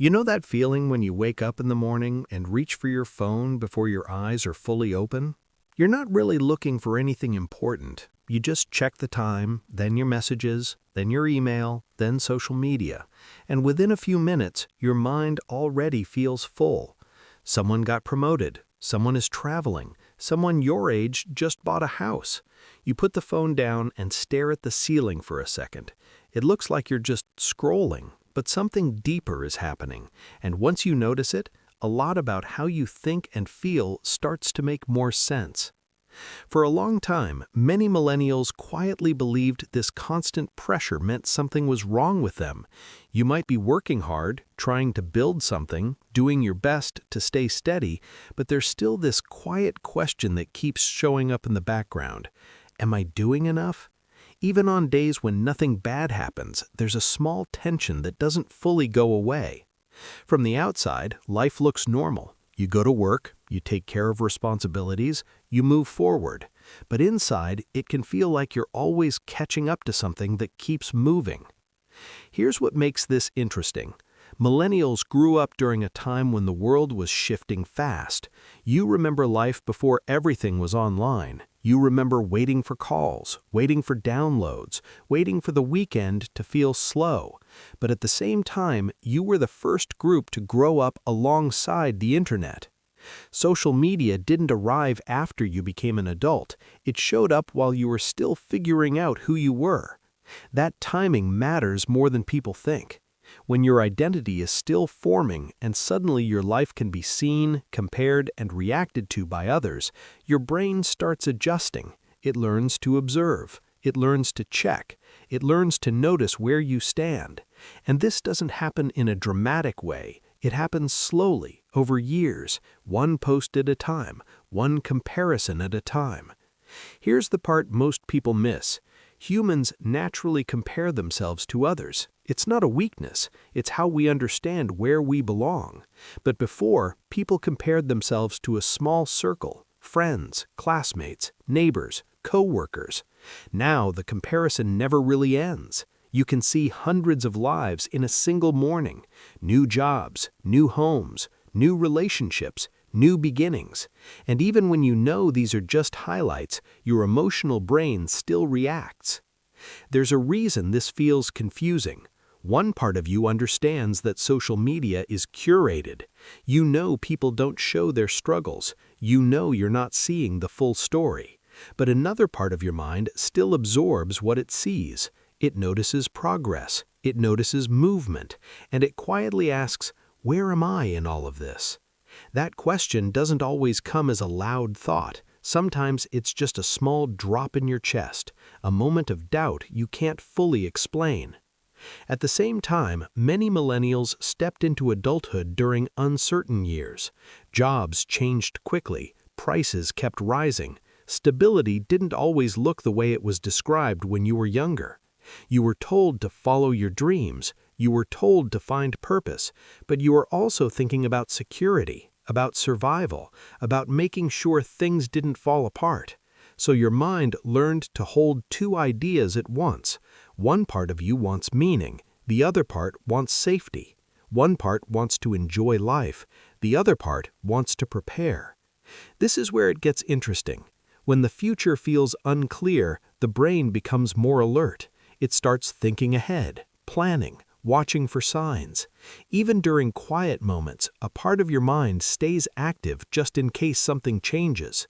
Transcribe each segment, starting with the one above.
You know that feeling when you wake up in the morning and reach for your phone before your eyes are fully open? You're not really looking for anything important. You just check the time, then your messages, then your email, then social media. And within a few minutes, your mind already feels full. Someone got promoted. Someone is traveling. Someone your age just bought a house. You put the phone down and stare at the ceiling for a second. It looks like you're just scrolling, but something deeper is happening. And once you notice it, a lot about how you think and feel starts to make more sense. For a long time, many millennials quietly believed this constant pressure meant something was wrong with them. You might be working hard, trying to build something, doing your best to stay steady, but there's still this quiet question that keeps showing up in the background. Am I doing enough? Even on days when nothing bad happens, there's a small tension that doesn't fully go away. From the outside, life looks normal. You go to work, you take care of responsibilities, you move forward. But inside, it can feel like you're always catching up to something that keeps moving. Here's what makes this interesting. Millennials grew up during a time when the world was shifting fast. You remember life before everything was online. You remember waiting for calls, waiting for downloads, waiting for the weekend to feel slow. But at the same time, you were the first group to grow up alongside the internet. Social media didn't arrive after you became an adult. It showed up while you were still figuring out who you were. That timing matters more than people think. When your identity is still forming and suddenly your life can be seen, compared, and reacted to by others, your brain starts adjusting. It learns to observe. It learns to check. It learns to notice where you stand. And this doesn't happen in a dramatic way. It happens slowly, over years, one post at a time, one comparison at a time. Here's the part most people miss. Humans naturally compare themselves to others. It's not a weakness, it's how we understand where we belong. But before, people compared themselves to a small circle, friends, classmates, neighbors, co-workers. Now the comparison never really ends. You can see hundreds of lives in a single morning. New jobs, new homes, new relationships, new beginnings. And even when you know these are just highlights, your emotional brain still reacts. There's a reason this feels confusing. One part of you understands that social media is curated. You know people don't show their struggles. You know you're not seeing the full story. But another part of your mind still absorbs what it sees. It notices progress. It notices movement. And it quietly asks, where am I in all of this? That question doesn't always come as a loud thought. Sometimes it's just a small drop in your chest, a moment of doubt you can't fully explain. At the same time, many millennials stepped into adulthood during uncertain years. Jobs changed quickly, prices kept rising. Stability didn't always look the way it was described when you were younger. You were told to follow your dreams. You were told to find purpose, but you were also thinking about security, about survival, about making sure things didn't fall apart. So your mind learned to hold two ideas at once. One part of you wants meaning, the other part wants safety. One part wants to enjoy life, the other part wants to prepare. This is where it gets interesting. When the future feels unclear, the brain becomes more alert. It starts thinking ahead, planning, watching for signs. Even during quiet moments, a part of your mind stays active just in case something changes.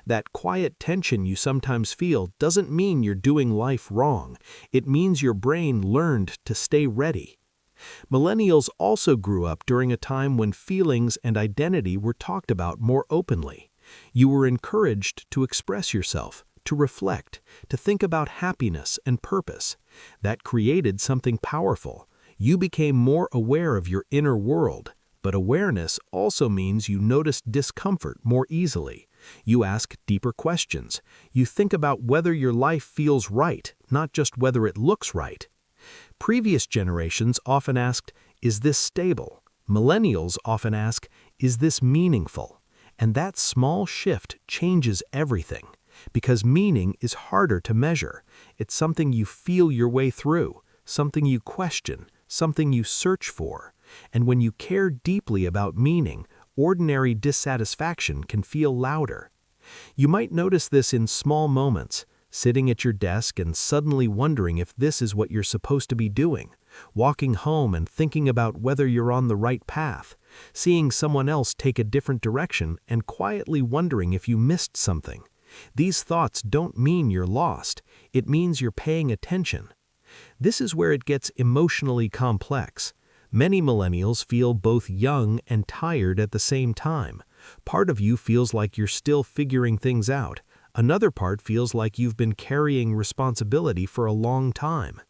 That quiet tension you sometimes feel doesn't mean you're doing life wrong. It means your brain learned to stay ready. Millennials also grew up during a time when feelings and identity were talked about more openly. You were encouraged to express yourself, to reflect, to think about happiness and purpose. That created something powerful. You became more aware of your inner world, but awareness also means you notice discomfort more easily. You ask deeper questions. You think about whether your life feels right, not just whether it looks right. Previous generations often asked, is this stable? Millennials often ask, is this meaningful? And that small shift changes everything, because meaning is harder to measure. It's something you feel your way through, something you question, something you search for. And when you care deeply about meaning, ordinary dissatisfaction can feel louder. You might notice this in small moments, sitting at your desk and suddenly wondering if this is what you're supposed to be doing, walking home and thinking about whether you're on the right path, seeing someone else take a different direction and quietly wondering if you missed something. These thoughts don't mean you're lost, it means you're paying attention. This is where it gets emotionally complex. Many millennials feel both young and tired at the same time. Part of you feels like you're still figuring things out. Another part feels like you've been carrying responsibility for a long time.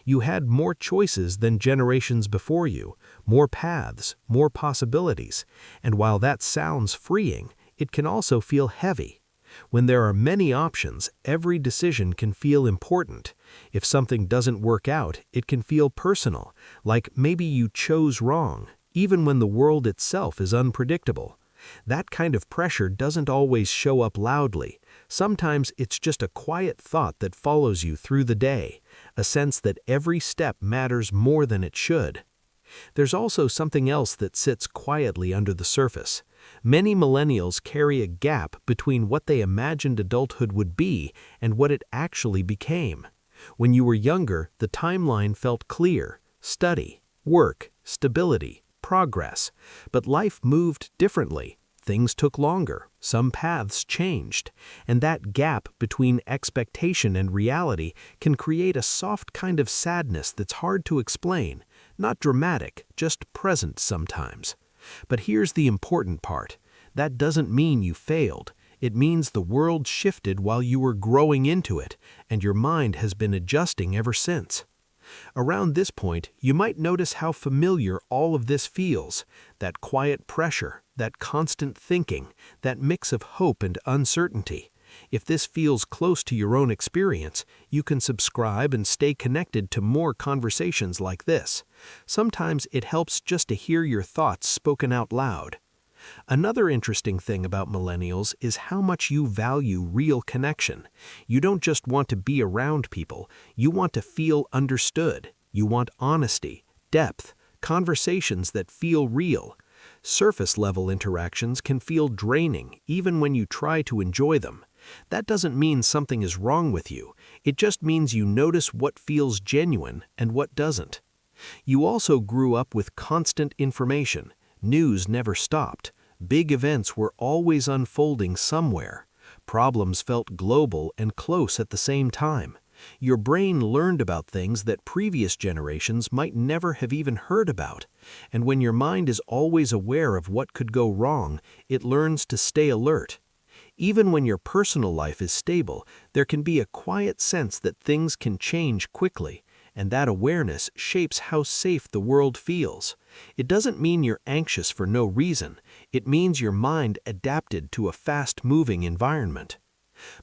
You had more choices than generations before you, more paths, more possibilities. And while that sounds freeing, it can also feel heavy. When there are many options, every decision can feel important. If something doesn't work out, it can feel personal, like maybe you chose wrong, even when the world itself is unpredictable. That kind of pressure doesn't always show up loudly. Sometimes it's just a quiet thought that follows you through the day, a sense that every step matters more than it should. There's also something else that sits quietly under the surface. Many millennials carry a gap between what they imagined adulthood would be and what it actually became. When you were younger, the timeline felt clear: study, work, stability, progress. But life moved differently. Things took longer, some paths changed, and that gap between expectation and reality can create a soft kind of sadness that's hard to explain. Not dramatic, just present sometimes. But here's the important part. That doesn't mean you failed. It means the world shifted while you were growing into it, and your mind has been adjusting ever since. Around this point, you might notice how familiar all of this feels. That quiet pressure, that constant thinking, that mix of hope and uncertainty. If this feels close to your own experience, you can subscribe and stay connected to more conversations like this. Sometimes it helps just to hear your thoughts spoken out loud. Another interesting thing about millennials is how much you value real connection. You don't just want to be around people, you want to feel understood. You want honesty, depth, conversations that feel real. Surface-level interactions can feel draining even when you try to enjoy them. That doesn't mean something is wrong with you. It just means you notice what feels genuine and what doesn't. You also grew up with constant information. News never stopped. Big events were always unfolding somewhere. Problems felt global and close at the same time. Your brain learned about things that previous generations might never have even heard about. And when your mind is always aware of what could go wrong, it learns to stay alert. Even when your personal life is stable, there can be a quiet sense that things can change quickly, and that awareness shapes how safe the world feels. It doesn't mean you're anxious for no reason. It means your mind adapted to a fast-moving environment.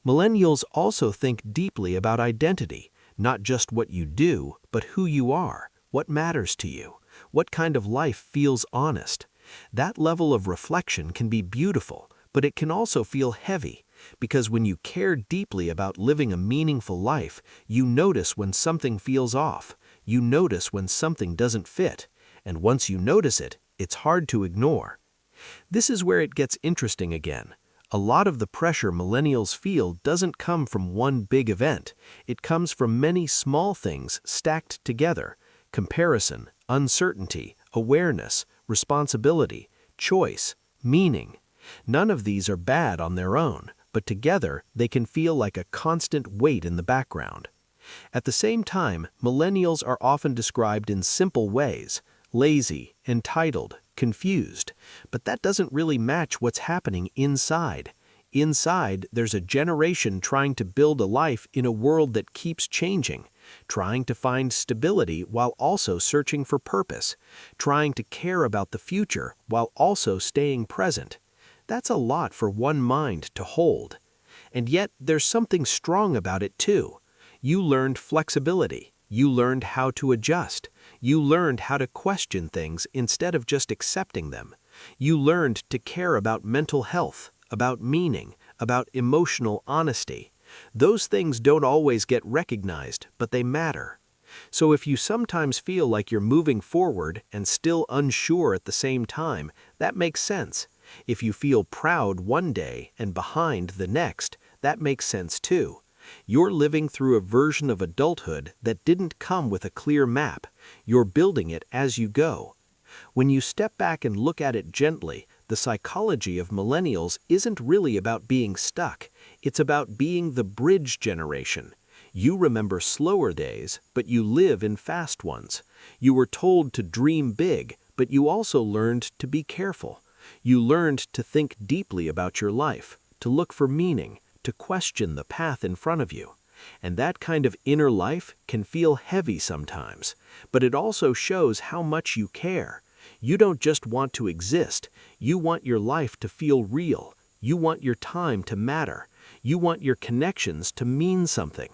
Millennials also think deeply about identity, not just what you do, but who you are, what matters to you, what kind of life feels honest. That level of reflection can be beautiful, but it can also feel heavy, because when you care deeply about living a meaningful life, you notice when something feels off. You notice when something doesn't fit. And once you notice it, it's hard to ignore. This is where it gets interesting again. A lot of the pressure millennials feel doesn't come from one big event. It comes from many small things stacked together: comparison, uncertainty, awareness, responsibility, choice, meaning. None of these are bad on their own, but together they can feel like a constant weight in the background. At the same time, millennials are often described in simple ways: lazy, entitled, confused. But that doesn't really match what's happening inside. Inside, there's a generation trying to build a life in a world that keeps changing, trying to find stability while also searching for purpose, trying to care about the future while also staying present. That's a lot for one mind to hold. And yet, there's something strong about it too. You learned flexibility. You learned how to adjust. You learned how to question things instead of just accepting them. You learned to care about mental health, about meaning, about emotional honesty. Those things don't always get recognized, but they matter. So if you sometimes feel like you're moving forward and still unsure at the same time, that makes sense. If you feel proud one day and behind the next, that makes sense too. You're living through a version of adulthood that didn't come with a clear map. You're building it as you go. When you step back and look at it gently, the psychology of millennials isn't really about being stuck. It's about being the bridge generation. You remember slower days, but you live in fast ones. You were told to dream big, but you also learned to be careful. You learned to think deeply about your life, to look for meaning, to question the path in front of you. And that kind of inner life can feel heavy sometimes, but it also shows how much you care. You don't just want to exist, you want your life to feel real. You want your time to matter. You want your connections to mean something.